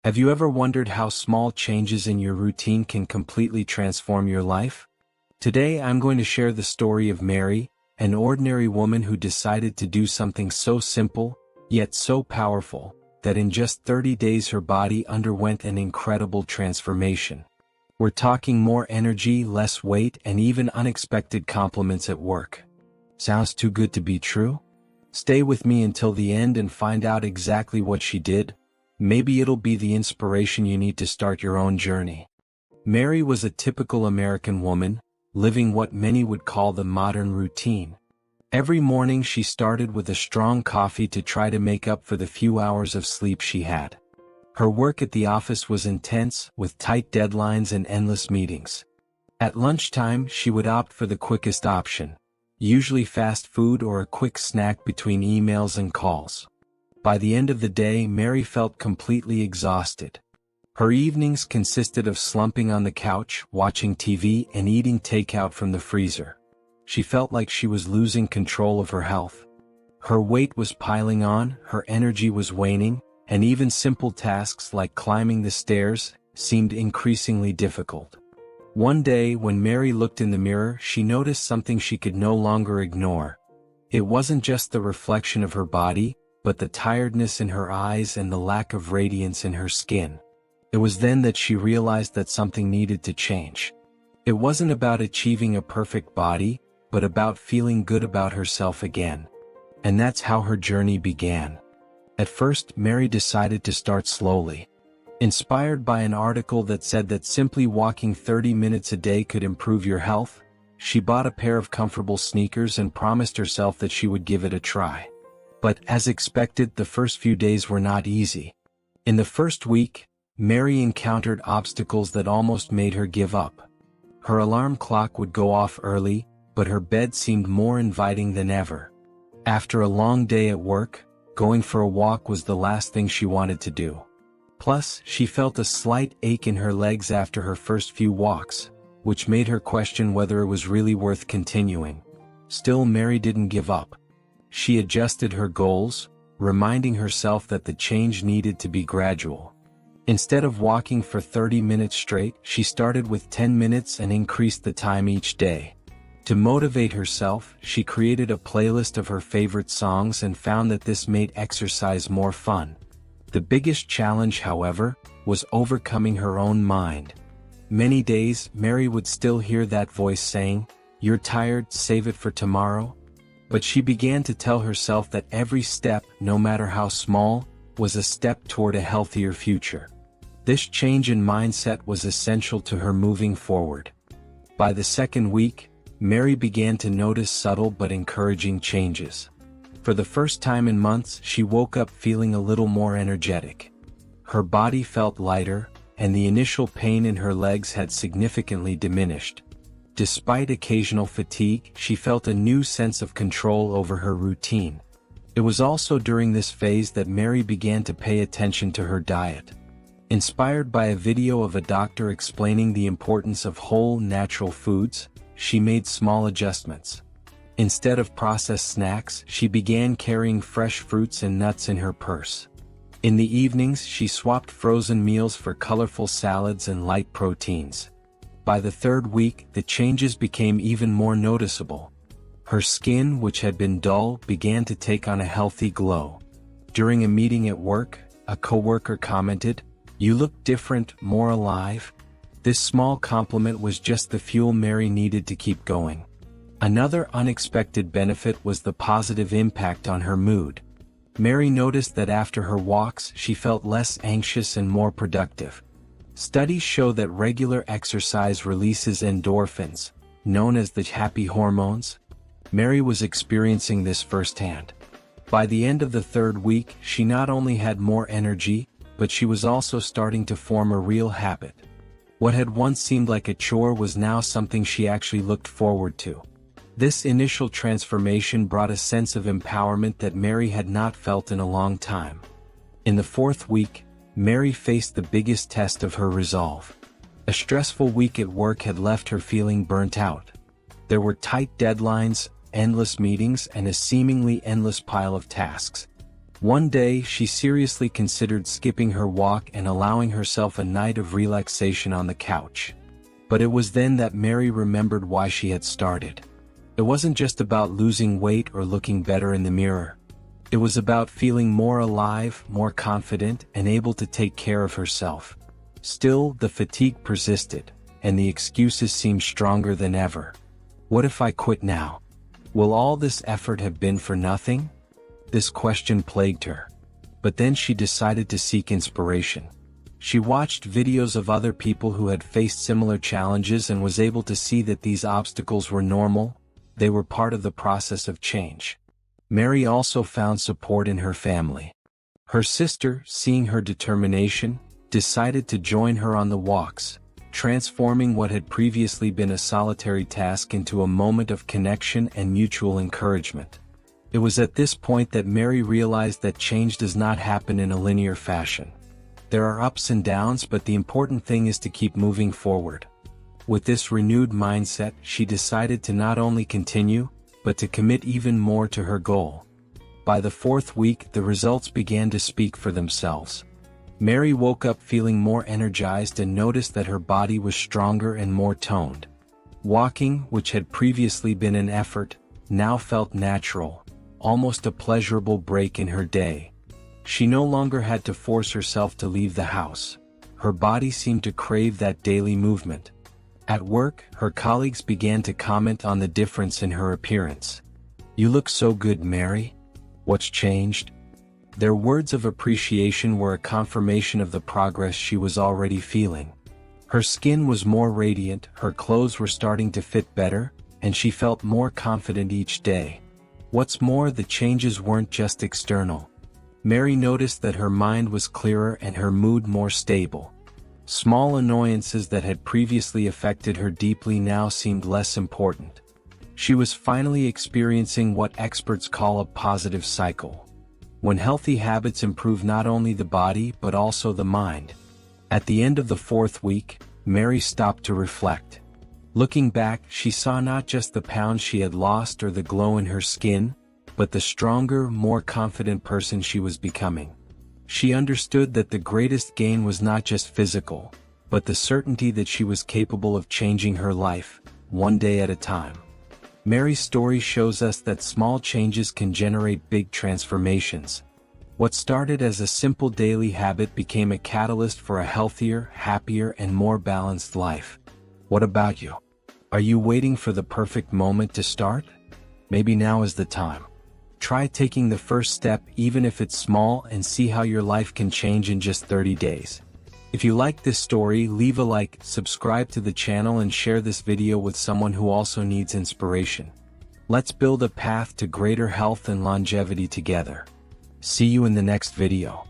Have you ever wondered how small changes in your routine can completely transform your life? Today I'm going to share the story of Mary, an ordinary woman who decided to do something so simple, yet so powerful, that in just 30 days her body underwent an incredible transformation. We're talking more energy, less weight, and even unexpected compliments at work. Sounds too good to be true? Stay with me until the end and find out exactly what she did. Maybe it'll be the inspiration you need to start your own journey. Mary was a typical American woman, living what many would call the modern routine. Every morning she started with a strong coffee to try to make up for the few hours of sleep she had. Her work at the office was intense, with tight deadlines and endless meetings. At lunchtime she would opt for the quickest option, usually fast food or a quick snack between emails and calls. By the end of the day, Mary felt completely exhausted. Her evenings consisted of slumping on the couch, watching TV, and eating takeout from the freezer. She felt like she was losing control of her health. Her weight was piling on, her energy was waning, and even simple tasks like climbing the stairs seemed increasingly difficult. One day, when Mary looked in the mirror, she noticed something she could no longer ignore. It wasn't just the reflection of her body, but the tiredness in her eyes and the lack of radiance in her skin. It was then that she realized that something needed to change. It wasn't about achieving a perfect body, but about feeling good about herself again. And that's how her journey began. At first, Mary decided to start slowly. Inspired by an article that said that simply walking 30 minutes a day could improve your health, she bought a pair of comfortable sneakers and promised herself that she would give it a try. But as expected, the first few days were not easy. In the first week, Mary encountered obstacles that almost made her give up. Her alarm clock would go off early, but her bed seemed more inviting than ever. After a long day at work, going for a walk was the last thing she wanted to do. Plus, she felt a slight ache in her legs after her first few walks, which made her question whether it was really worth continuing. Still, Mary didn't give up. She adjusted her goals, reminding herself that the change needed to be gradual. Instead of walking for 30 minutes straight, she started with 10 minutes and increased the time each day. To motivate herself, she created a playlist of her favorite songs and found that this made exercise more fun. The biggest challenge, however, was overcoming her own mind. Many days, Mary would still hear that voice saying, "You're tired, save it for tomorrow." But she began to tell herself that every step, no matter how small, was a step toward a healthier future. This change in mindset was essential to her moving forward. By the second week, Mary began to notice subtle but encouraging changes. For the first time in months, she woke up feeling a little more energetic. Her body felt lighter, and the initial pain in her legs had significantly diminished. Despite occasional fatigue, she felt a new sense of control over her routine. It was also during this phase that Mary began to pay attention to her diet. Inspired by a video of a doctor explaining the importance of whole, natural foods, she made small adjustments. Instead of processed snacks, she began carrying fresh fruits and nuts in her purse. In the evenings, she swapped frozen meals for colorful salads and light proteins. By the third week, the changes became even more noticeable. Her skin, which had been dull, began to take on a healthy glow. During a meeting at work, a coworker commented, "You look different, more alive." This small compliment was just the fuel Mary needed to keep going. Another unexpected benefit was the positive impact on her mood. Mary noticed that after her walks, she felt less anxious and more productive. Studies show that regular exercise releases endorphins, known as the happy hormones. Mary was experiencing this firsthand. By the end of the third week, she not only had more energy, but she was also starting to form a real habit. What had once seemed like a chore was now something she actually looked forward to. This initial transformation brought a sense of empowerment that Mary had not felt in a long time. In the fourth week, Mary faced the biggest test of her resolve. A stressful week at work had left her feeling burnt out. There were tight deadlines, endless meetings, and a seemingly endless pile of tasks. One day, she seriously considered skipping her walk and allowing herself a night of relaxation on the couch. But it was then that Mary remembered why she had started. It wasn't just about losing weight or looking better in the mirror. It was about feeling more alive, more confident, and able to take care of herself. Still, the fatigue persisted, and the excuses seemed stronger than ever. What if I quit now? Will all this effort have been for nothing? This question plagued her. But then she decided to seek inspiration. She watched videos of other people who had faced similar challenges and was able to see that these obstacles were normal. They were part of the process of change. Mary also found support in her family. Her sister, seeing her determination, decided to join her on the walks, transforming what had previously been a solitary task into a moment of connection and mutual encouragement. It was at this point that Mary realized that change does not happen in a linear fashion. There are ups and downs, but the important thing is to keep moving forward. With this renewed mindset, she decided to not only continue, but to commit even more to her goal. By the fourth week, the results began to speak for themselves. Mary woke up feeling more energized and noticed that her body was stronger and more toned. Walking, which had previously been an effort, now felt natural, almost a pleasurable break in her day. She no longer had to force herself to leave the house. Her body seemed to crave that daily movement. At work, her colleagues began to comment on the difference in her appearance. "You look so good, Mary. What's changed?" Their words of appreciation were a confirmation of the progress she was already feeling. Her skin was more radiant, her clothes were starting to fit better, and she felt more confident each day. What's more, the changes weren't just external. Mary noticed that her mind was clearer and her mood more stable. Small annoyances that had previously affected her deeply now seemed less important. She was finally experiencing what experts call a positive cycle. When healthy habits improve not only the body but also the mind. At the end of the fourth week, Mary stopped to reflect. Looking back, she saw not just the pounds she had lost or the glow in her skin, but the stronger, more confident person she was becoming. She understood that the greatest gain was not just physical, but the certainty that she was capable of changing her life, one day at a time. Mary's story shows us that small changes can generate big transformations. What started as a simple daily habit became a catalyst for a healthier, happier, and more balanced life. What about you? Are you waiting for the perfect moment to start? Maybe now is the time. Try taking the first step, even if it's small, and see how your life can change in just 30 days. If you like this story, leave a like, subscribe to the channel, and share this video with someone who also needs inspiration. Let's build a path to greater health and longevity together. See you in the next video.